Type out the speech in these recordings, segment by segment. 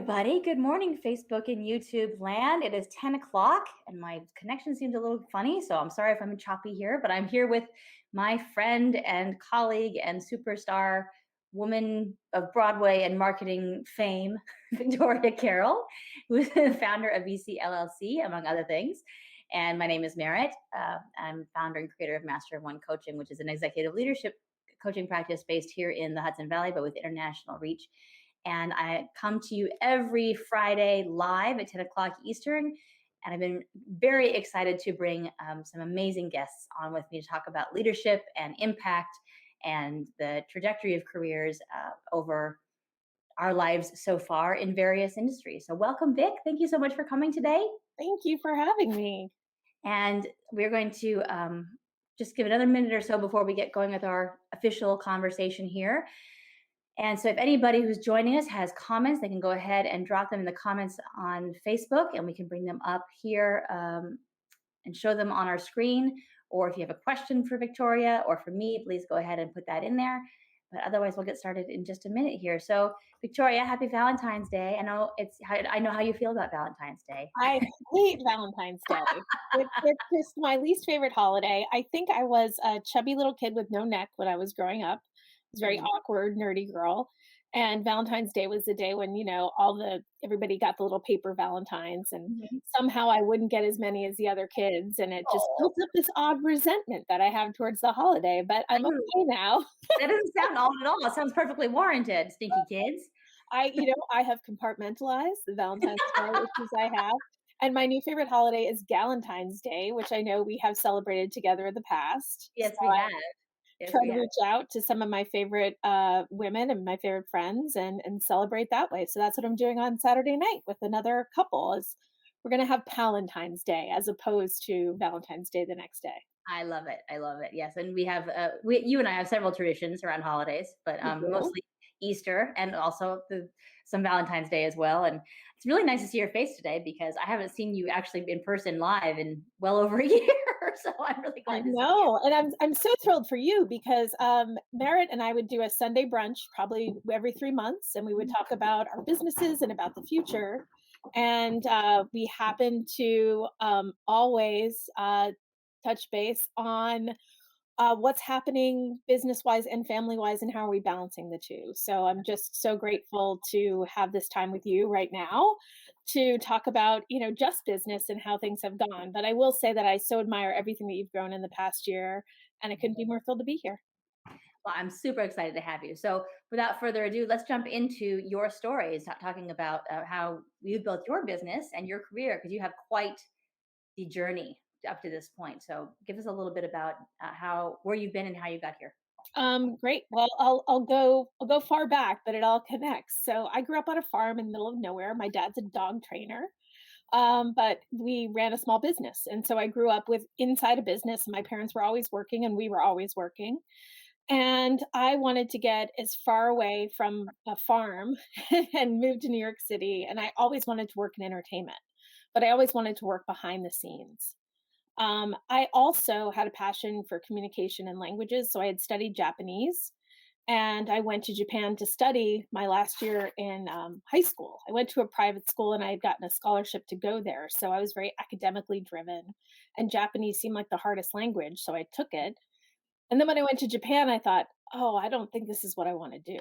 everybody. Good morning, Facebook and YouTube land. It is 10 o'clock and my connection seems a little funny. So I'm sorry if I'm choppy here, but I'm here with my friend and colleague and superstar woman of Broadway and marketing fame, Victoria Cairl, who is the founder of VC LLC, among other things. And my name is Merritt. I'm founder and creator of Master of One Coaching, which is an executive leadership coaching practice based here in the Hudson Valley, but with international reach. And I come to you every Friday live at 10 o'clock Eastern. And I've been very excited to bring some amazing guests on with me to talk about leadership and impact and the trajectory of careers over our lives so far in various industries. So, welcome, Vic. Thank you so much for coming today. Thank you for having me. And we're going to just give another minute or so before we get going with our official conversation here. And so if anybody who's joining us has comments, they can go ahead and drop them in the comments on Facebook and we can bring them up here and show them on our screen. Or if you have a question for Victoria or for me, please go ahead and put that in there. But otherwise, we'll get started in just a minute here. So, Victoria, happy Valentine's Day. I know how you feel about Valentine's Day. I hate Valentine's Day. It's just my least favorite holiday. I think I was a chubby little kid with no neck when I was growing up. I was a very Mhm. awkward, nerdy girl. And Valentine's Day was the day when, everybody got the little paper Valentines and Mhm. somehow I wouldn't get as many as the other kids. And it just Oh, built up this odd resentment that I have towards the holiday, but I'm okay now. that doesn't sound odd at all. It sounds perfectly warranted, stinky kids. I have compartmentalized the Valentine's Day issues I have, and my new favorite holiday is Galentine's Day, which I know we have celebrated together in the past. So Yes, we have. Yes, try we to have. reach out to some of my favorite, women and my favorite friends and celebrate that way. So that's what I'm doing on Saturday night with another couple is we're gonna have Palentine's Day as opposed to Valentine's Day the next day. I love it. I love it. Yes, and we have you and I have several traditions around holidays, but We do. mostly Easter and also some Valentine's Day as well. And it's really nice to see your face today because I haven't seen you actually in person live in well over a year. So I'm really I glad to see you. know, and I'm so thrilled for you because, Merritt and I would do a Sunday brunch probably every 3 months, and we would talk about our businesses and about the future, and, we happen to, always, touch base on, what's happening business-wise and family-wise, and how are we balancing the 2. So I'm just so grateful to have this time with you right now to talk about, just business and how things have gone. But I will say that I so admire everything that you've grown in the past year, and I couldn't be more thrilled to be here. Well, I'm super excited to have you. So without further ado, let's jump into your stories, talking about how you built your business and your career because you have quite the journey up to this point. So give us a little bit about how where you've been and how you got here. Great. Well, I'll go far back, but it all connects. So I grew up on a farm in the middle of nowhere. My dad's a dog trainer. But we ran a small business. And so I grew up with inside a business. My parents were always working and we were always working. And I wanted to get as far away from a farm and move to New York City. And I always wanted to work in entertainment, but I always wanted to work behind the scenes. I also had a passion for communication and languages. So I had studied Japanese and I went to Japan to study my last year in high school. I went to a private school and I had gotten a scholarship to go there. So I was very academically driven, and Japanese seemed like the hardest language. So I took it. And then when I went to Japan, I thought, oh, I don't think this is what I want to do.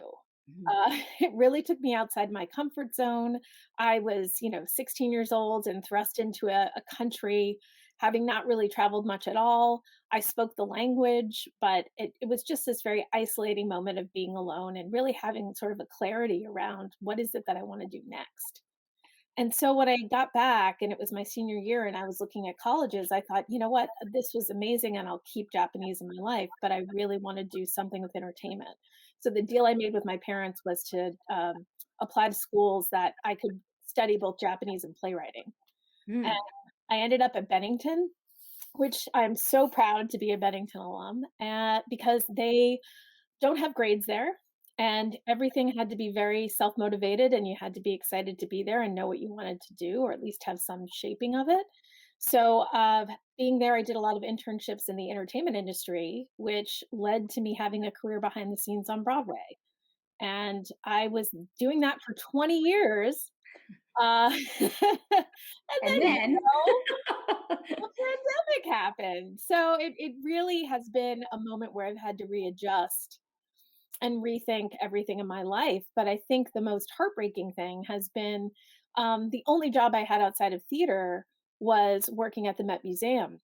Mhm. It really took me outside my comfort zone. I was, 16 years old and thrust into a country having not really traveled much at all. I spoke the language, but it was just this very isolating moment of being alone and really having sort of a clarity around what is it that I want to do next. And so when I got back and it was my senior year and I was looking at colleges, I thought, you know what, this was amazing and I'll keep Japanese in my life, but I really want to do something with entertainment. So the deal I made with my parents was to apply to schools that I could study both Japanese and playwriting. And Mm. I ended up at Bennington, which I'm so proud to be a Bennington alum, because they don't have grades there, and everything had to be very self-motivated, and you had to be excited to be there and know what you wanted to do, or at least have some shaping of it. So, being there, I did a lot of internships in the entertainment industry, which led to me having a career behind the scenes on Broadway. and I was doing that for 20 years, and And then, then the pandemic happened. So it really has been a moment where I've had to readjust and rethink everything in my life. But I think the most heartbreaking thing has been, the only job I had outside of theater was working at the Met Museum.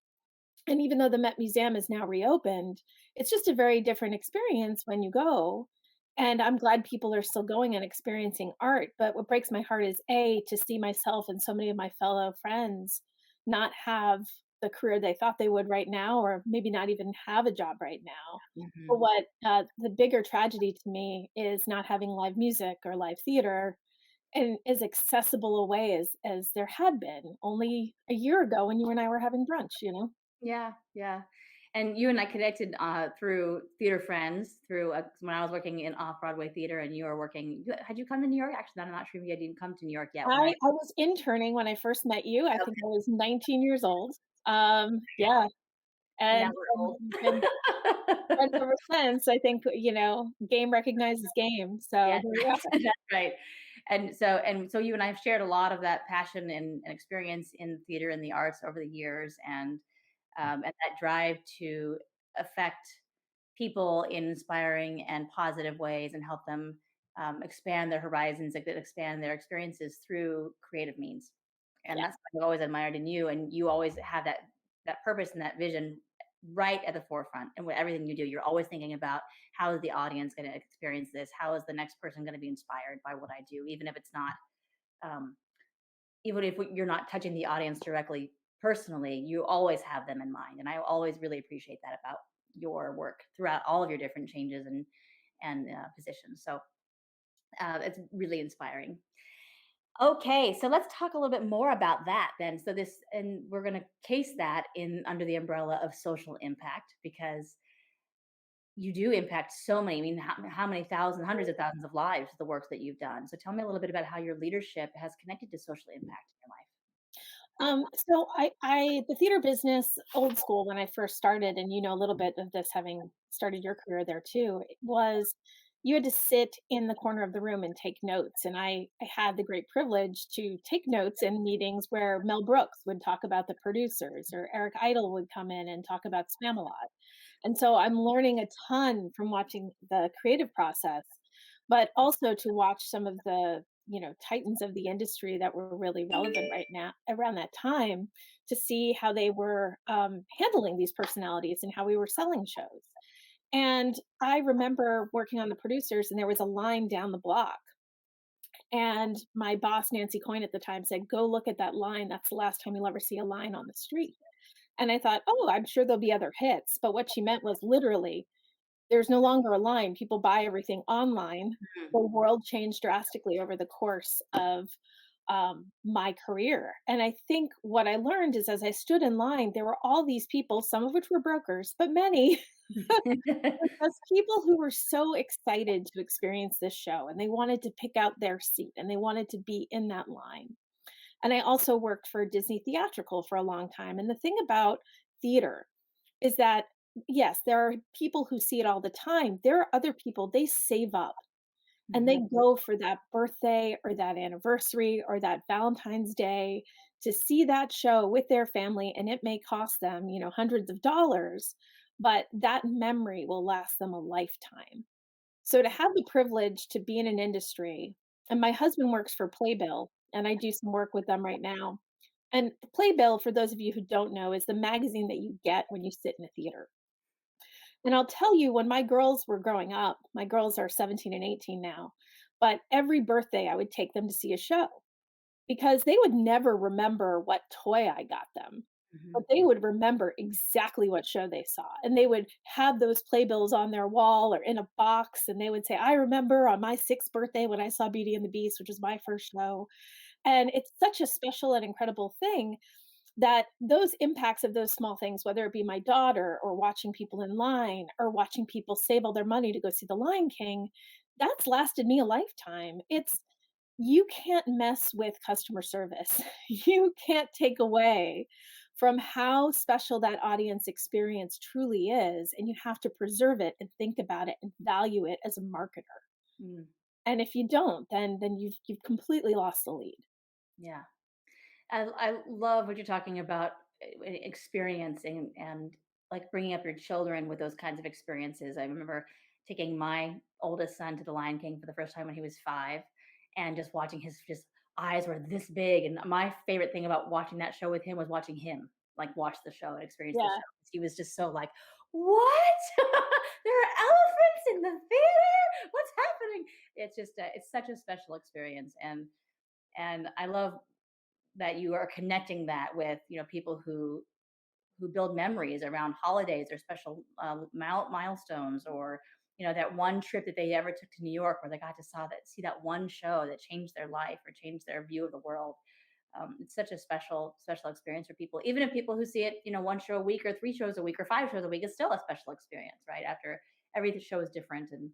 And even though the Met Museum is now reopened, it's just a very different experience when you go. And I'm glad people are still going and experiencing art. But what breaks my heart is A, to see myself and so many of my fellow friends not have the career they thought they would right now, or maybe not even have a job right now. But Mhm. what the bigger tragedy to me is not having live music or live theater in as accessible a way as there had been only a year ago when you and I were having brunch, you know? Yeah, yeah. And you and I connected through theater friends, through when I was working in off Broadway theater, and you were working. Had you come to New York? Actually, I'm not sure if you didn't come to New York yet. When I I was interning when I first met you. I think I was 19 years old. Yeah, and now and we're old. we've been friends ever since. I think, game recognizes game, so Yes, here we are. that's right. And so you and I have shared a lot of that passion and experience in theater and the arts over the years, and that drive to affect people in inspiring and positive ways and help them expand their horizons, like, expand their experiences through creative means. And Yeah, that's what I've always admired in you. And you always have that purpose and that vision right at the forefront. And with everything you do, you're always thinking about how is the audience going to experience this? How is the next person going to be inspired by what I do, even if it's not, um, even if you're not touching the audience directly personally, you always have them in mind. And I always really appreciate that about your work throughout all of your different changes and positions. So it's really inspiring. Okay, so let's talk a little bit more about that then. So this, and we're going to case that in under the umbrella of social impact, because you do impact so many. I mean, how many thousands, hundreds of thousands of lives, the works that you've done. So tell me a little bit about how your leadership has connected to social impact in your life. so the theater business, old school, when I first started, and you know a little bit of this having started your career there too, it was you had to sit in the corner of the room and take notes. And I had the great privilege to take notes in meetings where Mel Brooks would talk about the producers, or Eric Idle would come in and talk about Spamalot. And so I'm learning a ton from watching the creative process, but also to watch some of the, titans of the industry that were really relevant right now around that time, to see how they were handling these personalities and how we were selling shows. And I remember working on the producers, and there was a line down the block. And my boss, Nancy Coyne, at the time said, "Go look at that line. That's the last time you'll ever see a line on the street." And I thought, "Oh, I'm sure there'll be other hits." But what she meant was literally, there's no longer a line. People buy everything online. Mhm. The world changed drastically over the course of my career. And I think what I learned is, as I stood in line, there were all these people, some of which were brokers, but many were just people who were so excited to experience this show, and they wanted to pick out their seat and they wanted to be in that line. And I also worked for Disney Theatrical for a long time. And the thing about theater is that, yes, there are people who see it all the time. There are other people, they save up and they Mhm. go for that birthday or that anniversary or that Valentine's Day to see that show with their family. And it may cost them, hundreds of dollars, but that memory will last them a lifetime. So to have the privilege to be in an industry, and my husband works for Playbill, and I do some work with them right now. And Playbill, for those of you who don't know, is the magazine that you get when you sit in a theater. And I'll tell you, when my girls were growing up, my girls are 17 and 18 now, but every birthday I would take them to see a show, because they would never remember what toy I got them, but Mhm. they would remember exactly what show they saw, and they would have those playbills on their wall or in a box, and they would say, "I remember on my 6th birthday when I saw Beauty and the Beast," which was my first show. And it's such a special and incredible thing that those impacts of those small things, whether it be my daughter or watching people in line or watching people save all their money to go see The Lion King, that's lasted me a lifetime. You can't mess with customer service. You can't take away from how special that audience experience truly is, and you have to preserve it and think about it and value it as a marketer. Mm, And if you don't, then you've completely lost the lead. yeah. I love what you're talking about, experiencing and like bringing up your children with those kinds of experiences. I remember taking my oldest son to the Lion King for the first time when he was 5, and just watching his just eyes were this big. And my favorite thing about watching that show with him was watching him like watch the show and experience the show. Yeah. He was just so like, "What? There are elephants in the theater? What's happening?" It's just it's such a special experience, and I love that you are connecting that with, people who build memories around holidays or special milestones, or that one trip that they ever took to New York where they got to see that one show that changed their life or changed their view of the world. It's such a special experience for people, even if people who see it, one show a week or 3 shows a week or 5 shows a week, is still a special experience, right? After every show is different, and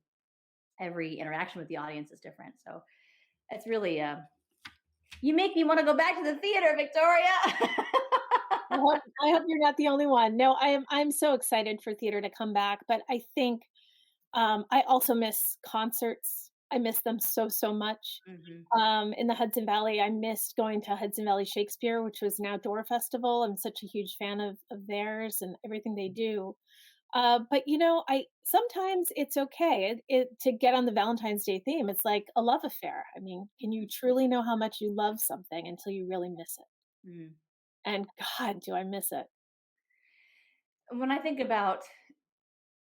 every interaction with the audience is different, so it's really you make me want to go back to the theater, Victoria. I hope you're not the only one. No, I'm so excited for theater to come back, but I think, I also miss concerts. I miss them so, so much. Hmm. In the Hudson Valley, I missed going to Hudson Valley Shakespeare, which was an outdoor festival. I'm such a huge fan of theirs and everything they do. But I sometimes it's okay to get on the Valentine's Day theme. It's like a love affair. I mean, can you truly know how much you love something until you really miss it? Mm. And God, do I miss it. When I think about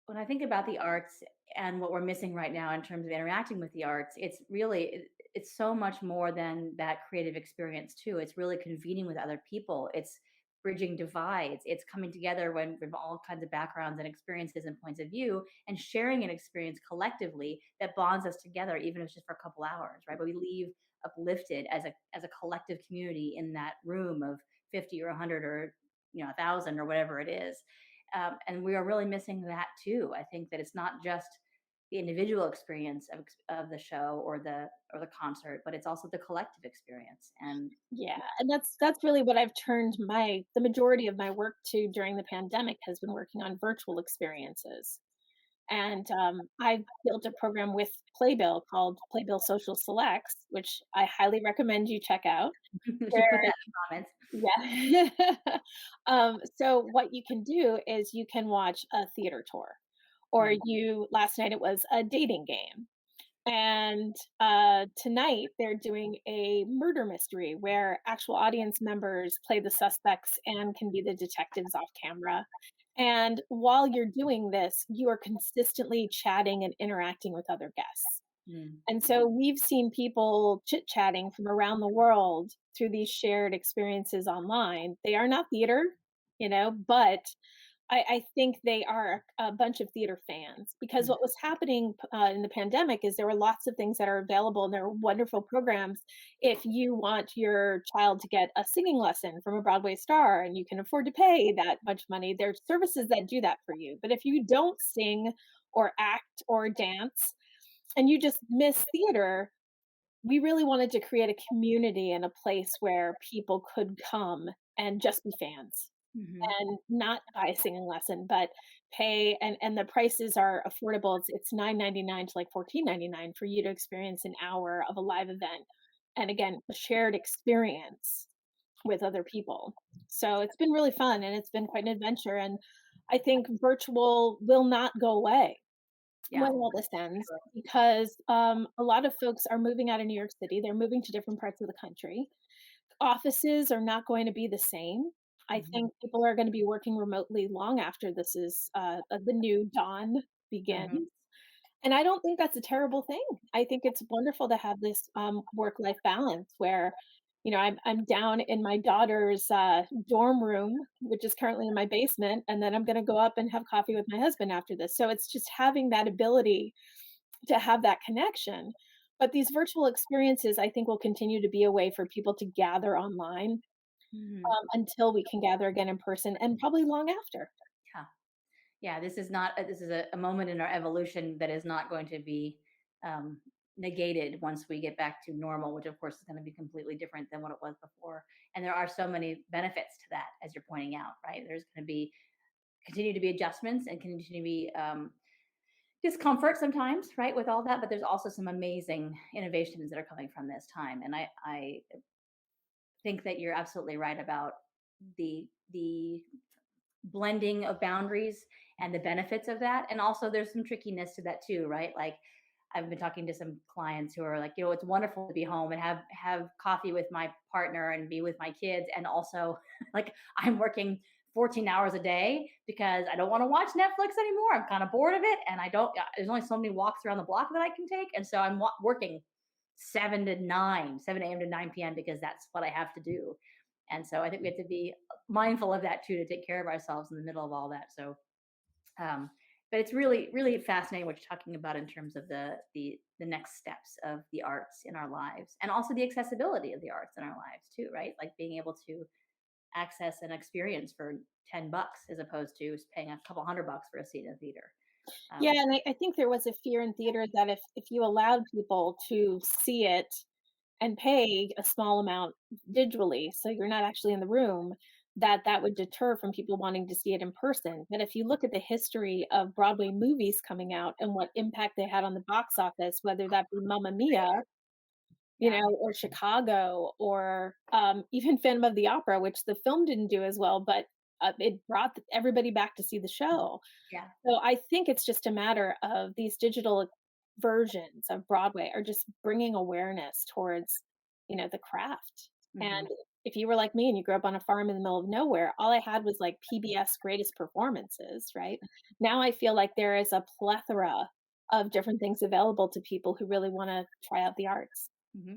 the arts and what we're missing right now in terms of interacting with the arts, it's so much more than that creative experience too. It's really convening with other people. It's bridging divides. It's coming together when from all kinds of backgrounds and experiences and points of view, and sharing an experience collectively that bonds us together, even if it's just for a couple hours, right? But we leave uplifted as a collective community in that room of 50 or 100 or 1,000 or whatever it is. And we are really missing that too. I think that it's not just the individual experience of the show or the concert, but it's also the collective experience. And Yeah, and that's really what I've turned the majority of my work to during the pandemic has been working on virtual experiences. And I've built a program with Playbill called Playbill Social Selects, which I highly recommend you check out. you should put Where that in the comments. Yeah. So what you can do is you can watch a theater tour, or Mm, you last night it was a dating game. And tonight they're doing a murder mystery where actual audience members play the suspects and can be the detectives off camera. And while you're doing this, you are consistently chatting and interacting with other guests. mm, And so we've seen people chit-chatting from around the world through these shared experiences online. They are not theater, but I think they are a bunch of theater fans because mm, what was happening in the pandemic is there were lots of things that are available and there are wonderful programs if you want your child to get a singing lesson from a Broadway star and you can afford to pay that much money. There are services that do that for you. But if you don't sing or act or dance and you just miss theater, we really wanted to create a community and a place where people could come and just be fans mhm, and not buy a singing lesson, but pay and the prices are affordable. It's $9.99 to like $14.99 for you to experience an hour of a live event. And again, a shared experience with other people. So it's been really fun and it's been quite an adventure. And I think virtual will not go away yeah. when all this ends because a lot of folks are moving out of New York City. They're moving to different parts of the country. Offices are not going to be the same. I Mhm, think people are gonna be working remotely long after this is, the new dawn mhm, begins, and I don't think that's a terrible thing. I think it's wonderful to have this, work-life balance where, I'm down in my daughter's, dorm room, which is currently in my basement, and then I'm gonna go up and have coffee with my husband after this, so it's just having that ability to have that connection. But these virtual experiences, I think, will continue to be a way for people to gather online, mhm. until we can gather again in person and probably long after. Yeah. Yeah, this is a moment in our evolution that is not going to be um, negated once we get back to normal, which of course is going to be completely different than what it was before. And there are so many benefits to that, as you're pointing out, right? There's going to be continue to be adjustments and continue to be discomfort sometimes, right, with all that, but there's also some amazing innovations that are coming from this time. And I think that you're absolutely right about the blending of boundaries and the benefits of that. And also there's some trickiness to that too, right? Like I've been talking to some clients who are like, it's wonderful to be home and have coffee with my partner and be with my kids. And also like I'm working 14 hours a day because I don't want to watch Netflix anymore. I'm kind of bored of it. And I don't, there's only so many walks around the block that I can take. And so I'm working 7 a.m. to 9 p.m. because that's what I have to do. And so I think we have to be mindful of that too, to take care of ourselves in the middle of all that. So, um, but it's really, really fascinating what you're talking about in terms of the next steps of the arts in our lives, and also the accessibility of the arts in our lives too, right? Like being able to access an experience for $10 as opposed to paying a couple $100 for a seat in a theater. Yeah, Um, and I think there was a fear in theater that if you allowed people to see it and pay a small amount digitally, so you're not actually in the room, that that would deter from people wanting to see it in person. But if you look at the history of Broadway movies coming out and what impact they had on the box office, whether that be Mamma Mia, yeah. or Chicago, or even Phantom of the Opera, which the film didn't do as well, but it brought everybody back to see the show. Yeah. So I think it's just a matter of these digital versions of Broadway are just bringing awareness towards, the craft. Hmm. And if you were like me and you grew up on a farm in the middle of nowhere, all I had was like PBS greatest performances, right? Now I feel like there is a plethora of different things available to people who really want to try out the arts.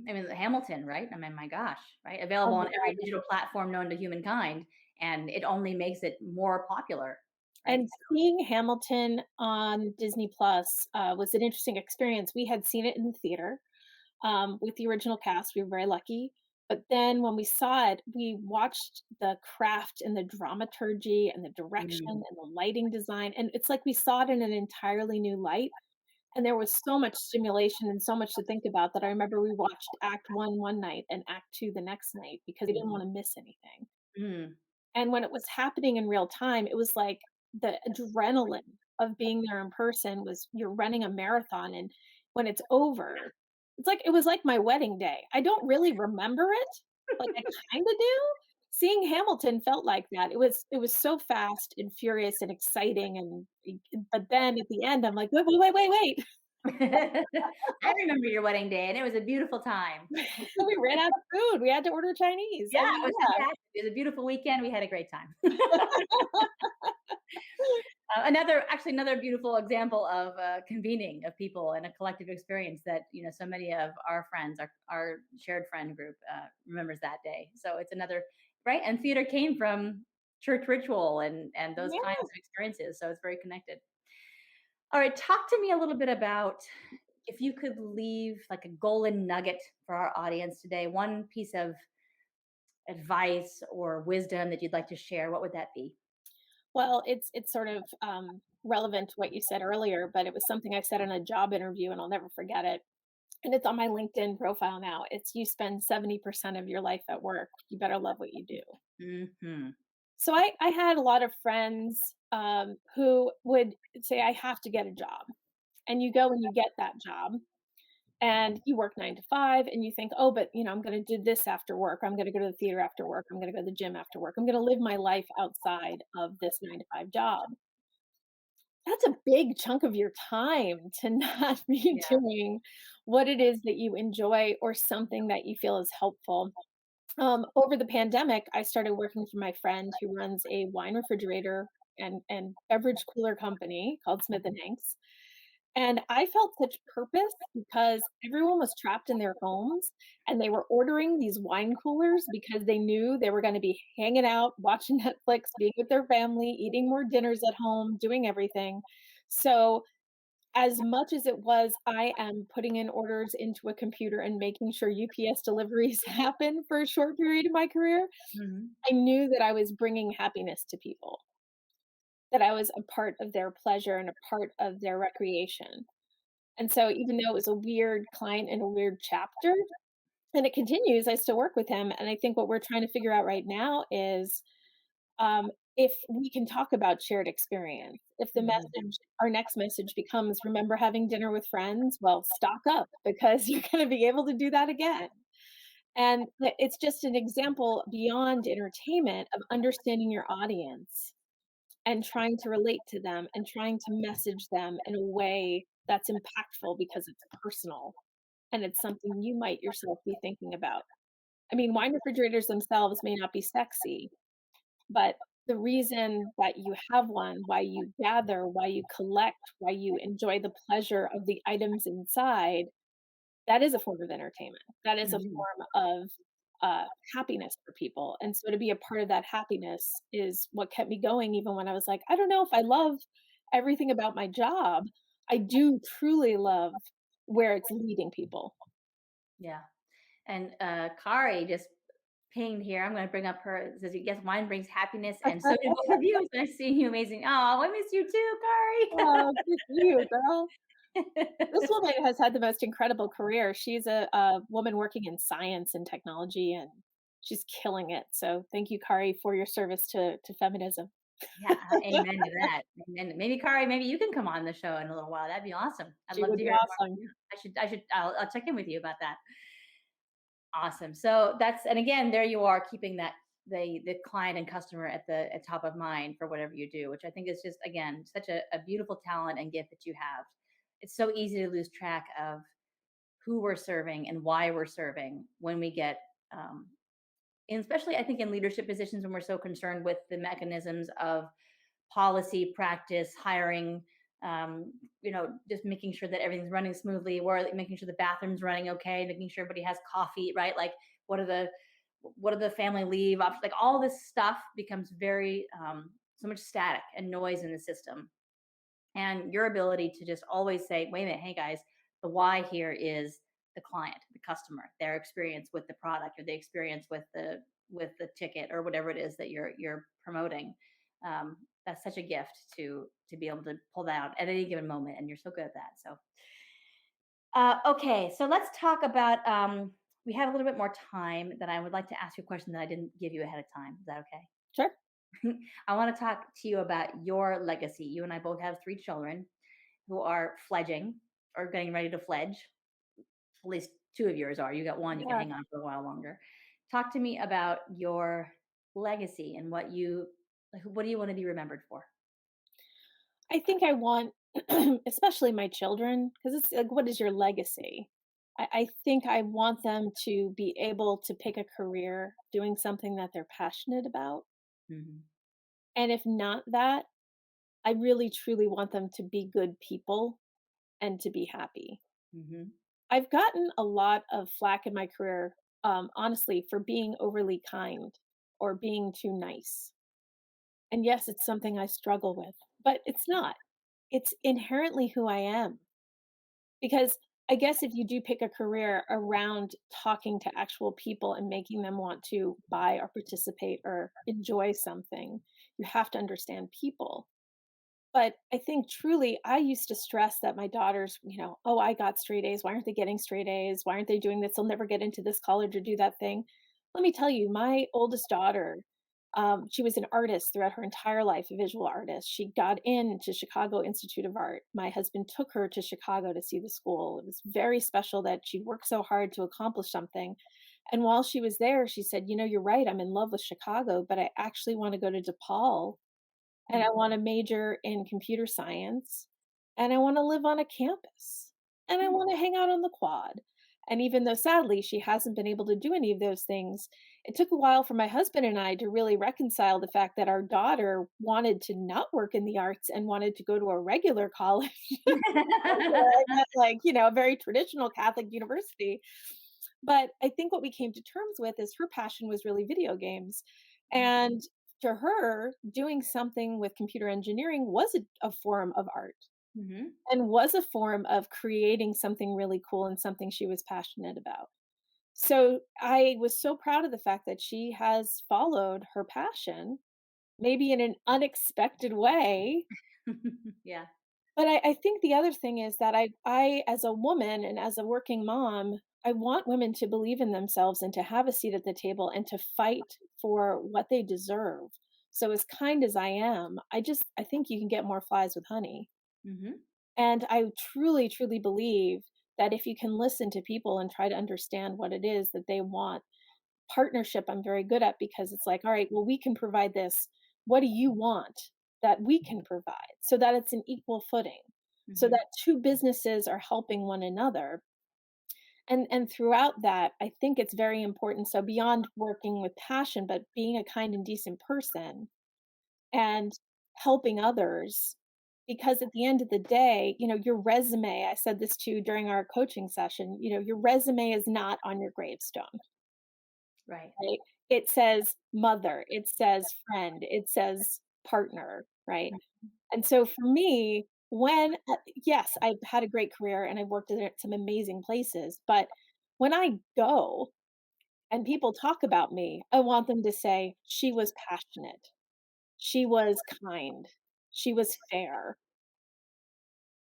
I mean, Hamilton, right? I mean, my gosh, right? Available Oh, on yeah. every digital platform known to humankind, and it only makes it more popular, right? And seeing Hamilton on Disney Plus was an interesting experience. We had seen it in the theater with the original cast. We were very lucky. But then when we saw it, we watched the craft and the dramaturgy and the direction Mm, and the lighting design. And it's like we saw it in an entirely new light. And there was so much stimulation and so much to think about that I remember we watched Act One night and Act Two the next night because we didn't want to miss anything. mm, And when it was happening in real time, it was like the adrenaline of being there in person was you're running a marathon, and when it's over, it's like it was like my wedding day. I don't really remember it, like I kinda do. Seeing Hamilton felt like that. It was so fast and furious and exciting but then at the end, I'm like, "Wait, wait, wait, wait, wait." I remember your wedding day, and it was a beautiful time. We ran out of food. We had to order Chinese. Yeah, I it mean, was fantastic. It was a beautiful weekend. We had a great time. Another beautiful example of convening of people and a collective experience that so many of our friends, our shared friend group, remembers that day. So it's another right. And theater came from church ritual and those kinds yeah. of experiences. So it's very connected. All right, talk to me a little bit about if you could leave like a golden nugget for our audience today, one piece of advice or wisdom that you'd like to share. What would that be? Well, it's sort of, relevant to what you said earlier, but it was something I said in a job interview, and I'll never forget it, and it's on my LinkedIn profile now. It's, "You spend 70% of your life at work. You better love what you do." Hmm. So I had a lot of friends, who would say, "I have to get a job," and you go and you get that job, and you work 9 to 5, and you think, "Oh, but, I'm gonna do this after work. I'm gonna go to the theater after work. I'm gonna go to the gym after work. I'm gonna live my life outside of this 9 to 5 job." That's a big chunk of your time to not be Yeah. doing what it is that you enjoy or something that you feel is helpful. Over the pandemic, I started working for my friend who runs a wine refrigerator and beverage cooler company called Smith& and Hanks. And I felt such purpose because everyone was trapped in their homes and they were ordering these wine coolers because they knew they were gonna be hanging out, watching Netflix, being with their family, eating more dinners at home, doing everything. So, as much as it was, I am putting in orders into a computer and making sure UPS deliveries happen for a short period of my career, Mhm. I knew that I was bringing happiness to people, that I was a part of their pleasure and a part of their recreation. And so even though it was a weird client and a weird chapter, and it continues, I still work with him, and I think what we're trying to figure out right now is, if we can talk about shared experience, if the Mhm. message our next message becomes, "Remember having dinner with friends?" Well, stock up because you're gonna be able to do that again. And it's just an example beyond entertainment of understanding your audience and trying to relate to them and trying to message them in a way that's impactful because it's personal and it's something you might yourself be thinking about. I mean, wine refrigerators themselves may not be sexy, but the reason that you have one, why you gather, why you collect, why you enjoy the pleasure of the items inside, that is a form of entertainment. That is a Mhm. form of, happiness for people, and so to be a part of that happiness is what kept me going even when I was like, "I don't know if I love everything about my job." I do truly love where it's leading people. Yeah. And Kari just pinged here. I'm going to bring up her. It says, yes, wine brings happiness, and so do both of you. It's nice seeing you. Amazing. Oh, I miss you too, Oh, good for you, girl. This Kari. woman has had the most incredible career. She's a woman working in science and technology, and she's killing it. So thank you, Kari, for your service to feminism. Yeah, amen to that. Amen. Maybe Kari, maybe you can come on the show in a little while. That'd be awesome. I'd She love would to be hear more. awesome. Yeah, I'll check in with you about that. Awesome. So that's, and again, there you are, keeping that the client and customer at top of mind for whatever you do, which I think is just again such a beautiful talent and gift that you have. It's so easy to lose track of who we're serving and why we're serving when we get and especially I think in leadership positions when we're so concerned with the mechanisms of policy, practice, hiring, just making sure that everything's running smoothly, or like making sure the bathroom's running okay, making sure everybody has coffee, right? Like what are the family leave options? Like all this stuff becomes very so much static and noise in the system. And your ability to just always say, wait a minute, hey guys, the why here is the client, the customer, their experience with the product or the experience with the ticket or whatever it is that you're promoting. That's such a gift to be able to pull that out at any given moment, and you're so good at that. So, okay, so let's talk about. We have a little bit more time, that I would like to ask you a question that I didn't give you ahead of time. Is that okay? Sure. I want to talk to you about your legacy. You and I both have three children who are fledging or getting ready to fledge. At least two of yours are. You got one, you can Yeah. hang on for a while longer. Talk to me about your legacy and what do you want to be remembered for? I think I want, especially my children, because it's like, what is your legacy? I think I want them to be able to pick a career doing something that they're passionate about. Mhm. And if not that, I really truly want them to be good people and to be happy. Mhm. I've gotten a lot of flack in my career, honestly, for being overly kind or being too nice. And yes, it's something I struggle with, but it's not. It's inherently who I am. Because I guess if you do pick a career around talking to actual people and making them want to buy or participate or enjoy something, you have to understand people. But I think truly, I used to stress that my daughters, "Oh, I got straight A's. Why aren't they getting straight A's? Why aren't they doing this? They'll never get into this college or do that thing." Let me tell you, my oldest daughter, she was an artist throughout her entire life, a visual artist. She got into Chicago Institute of Art. My husband took her to Chicago to see the school. It was very special that she worked so hard to accomplish something. And while she was there, she said, "You're right. I'm in love with Chicago, but I actually want to go to DePaul and I Mhm. wanna major in computer science, and I wanna live on a campus, and I Mhm. wanna hang out on the quad." And even though sadly she hasn't been able to do any of those things, it took a while for my husband and I to really reconcile the fact that our daughter wanted to not work in the arts and wanted to go to a regular college. I meant like, a very traditional Catholic university. But I think what we came to terms with is her passion was really video games. And to her, doing something with computer engineering was a form of art Mhm. and was a form of creating something really cool and something she was passionate about. So I was so proud of the fact that she has followed her passion, maybe in an unexpected way. Yeah. But I think the other thing is that I as a woman and as a working mom, I want women to believe in themselves and to have a seat at the table and to fight for what they deserve. So as kind as I am, I think you can get more flies with honey. Hmm. And I truly, truly believe that if you can listen to people and try to understand what it is that they want, partnership I'm very good at, because it's like, all right, well, we can provide this. What do you want that we can provide, so that it's an equal footing, so Hmm. that two businesses are helping one another. And throughout that, I think it's very important. So beyond working with passion, but being a kind and decent person and helping others. Because at the end of the day, your resume, I said this to you during our coaching session, your resume is not on your gravestone, Right. right? It says mother, it says friend, it says partner, right? And so for me, yes, I've had a great career and I've worked at some amazing places, but when I go and people talk about me, I want them to say, she was passionate, she was kind, she was fair.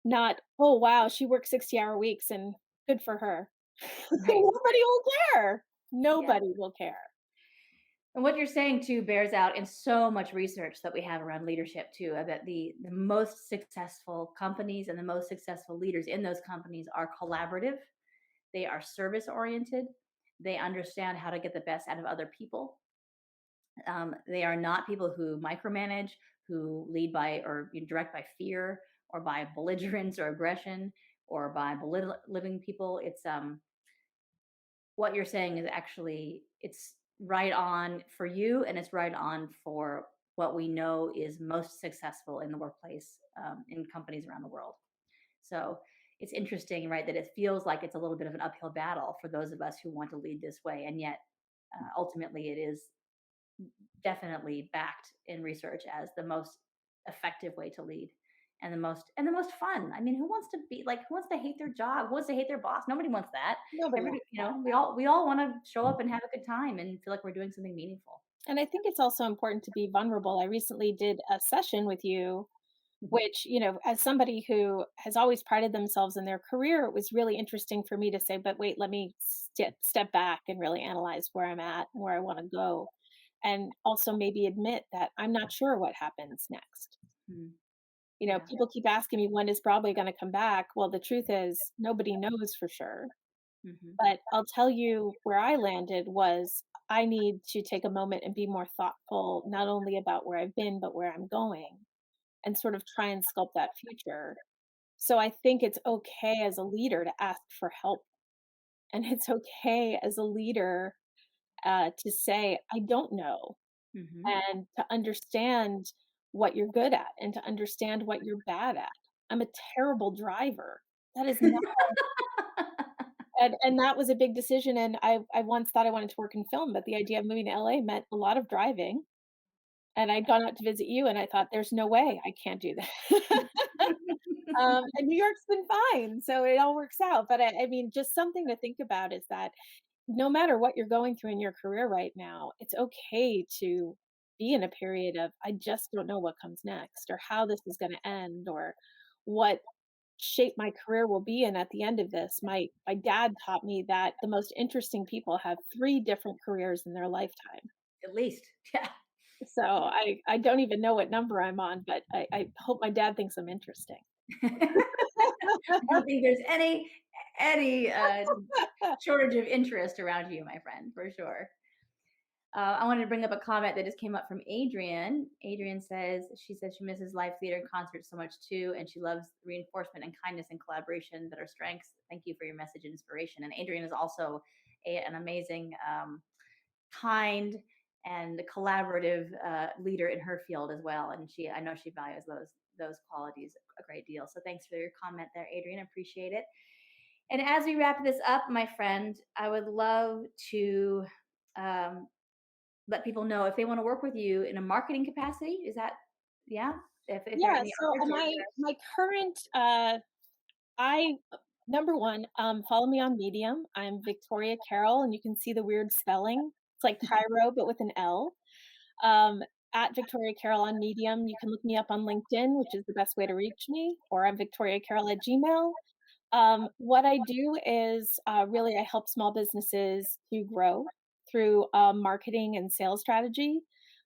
Not, "Oh, wow, she works 60-hour weeks and good for her." Right. Nobody will care. Yeah. Nobody will care. And what you're saying too bears out in so much research that we have around leadership too, that the most successful companies and the most successful leaders in those companies are collaborative. They are service oriented. They understand how to get the best out of other people. They are not people who micromanage, who lead by or direct by fear or by belligerence or aggression or by belittling people. It's what you're saying is actually it's right on for you, and it's right on for what we know is most successful in the workplace, in companies around the world. So it's interesting, right, that it feels like it's a little bit of an uphill battle for those of us who want to lead this way, and yet ultimately it is definitely backed in research as the most effective way to lead, and the most fun. I mean, who wants to be like who wants to hate their job? Who wants to hate their boss? Nobody wants that. Nobody Everybody, wants that. we all want to show up and have a good time and feel like we're doing something meaningful. And I think it's also important to be vulnerable. I recently did a session with you, which, as somebody who has always prided themselves in their career, it was really interesting for me to say, but wait, let me step back and really analyze where I'm at and where I want to go. And also maybe admit that I'm not sure what happens next. Mhm. Yeah. People keep asking me, when is Broadway going to come back? Well, the truth is, nobody knows for sure. Hmm. But I'll tell you where I landed was, I need to take a moment and be more thoughtful, not only about where I've been, but where I'm going, and sort of try and sculpt that future. So I think it's okay as a leader to ask for help. And it's okay as a leader to say, I don't know, Hmm. and to understand what you're good at and to understand what you're bad at. I'm a terrible driver. That is not, and that was a big decision, and I once thought I wanted to work in film, but the idea of moving to LA meant a lot of driving, and I'd gone out to visit you, and I thought, "There's no way I can't do that." And New York's been fine, so it all works out, but I mean, just something to think about is that no matter what you're going through in your career right now, it's okay to be in a period of, "I just don't know what comes next, or how this is gonna end, or what shape my career will be in at the end of this." My dad taught me that the most interesting people have 3 different careers in their lifetime. At least, yeah. So I don't even know what number I'm on, but I hope my dad thinks I'm interesting. I don't think there's any shortage of interest around you, my friend, for sure. I wanted to bring up a comment that just came up from Adrian. Adrian says she says she misses live theater and concerts so much too, and she loves reinforcement and kindness and collaboration that are strengths. Thank you for your message and inspiration. And Adrian is also an amazing, kind, and collaborative leader in her field as well. And I know she values those qualities a great deal. So thanks for your comment there, Adrian. Appreciate it. And as we wrap this up, my friend, I would love to um, let people know if they want to work with you in a marketing capacity. Is that, yeah? If they're Yeah, in the so, arts or if my current, I number 1, follow me on Medium. I'm Victoria Cairl, and you can see the weird spelling. It's like Cairo, but with an L. Um, at Victoria Cairl on Medium. You can look me up on LinkedIn, which is the best way to reach me, or I'm Victoria Cairl at Gmail. What I do is, really I help small businesses to grow through, marketing and sales strategy.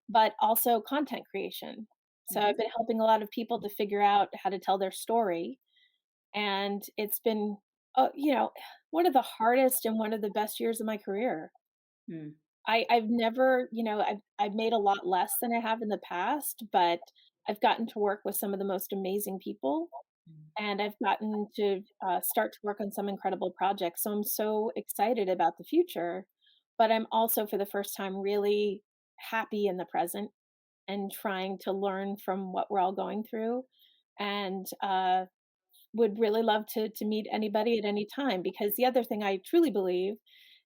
but also content creation. So Hmm. I've been helping a lot of people to figure out how to tell their story, and it's been, one of the hardest and one of the best years of my career. Mm. I've never, I've made a lot less than I have in the past, but I've gotten to work with some of the most amazing people, Mm. and I've gotten to, start to work on some incredible projects, so I'm so excited about the future, but I'm also, for the first time, really happy in the present and trying to learn from what we're all going through, and, would really love to meet anybody at any time, because the other thing I truly believe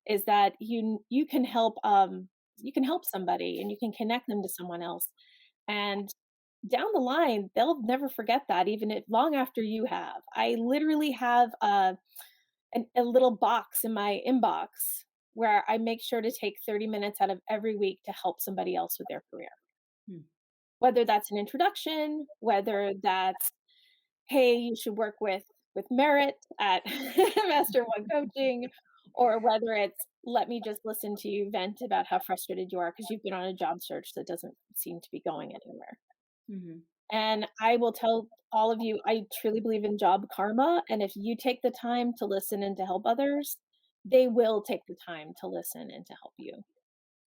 is that you can help somebody and you can connect them to someone else, and down the line, they'll never forget that, even if long after you have. I literally have a little box in my inbox where I make sure to take 30 minutes out of every week to help somebody else with their career. Mm. Whether that's an introduction, whether that's, "Hey, you should work with Merit at Master One Coaching," or whether it's, "Let me just listen to you vent about how frustrated you are because you've been on a job search that doesn't seem to be going anywhere." Mhm. And I will tell all of you, I truly believe in job karma, and if you take the time to listen and to help others, they will take the time to listen and to help you.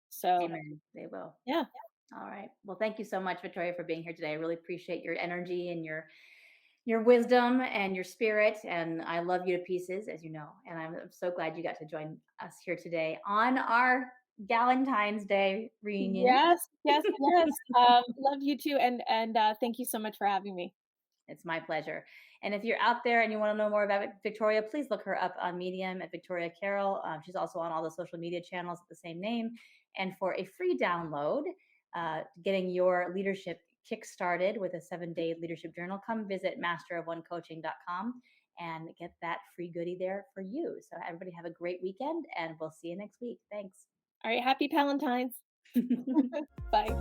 So, Amen. They will. yeah. All right. Well, thank you so much, Victoria, for being here today. I really appreciate your energy and your wisdom and your spirit. And I love you to pieces, as you know. And I'm so glad you got to join us here today on our Galentine's Day reunion. Yes, yes, yes. Love you too, and, thank you so much for having me. It's my pleasure. And if you're out there and you want to know more about Victoria, please look her up on Medium at Victoria Cairl. She's also on all the social media channels at the same name. And for a free download, getting your leadership kick-started with a 7-day leadership journal, come visit masterofonecoaching.com and get that free goodie there for you. So everybody have a great weekend and we'll see you next week. Thanks. Alright, happy Palentine's. Bye.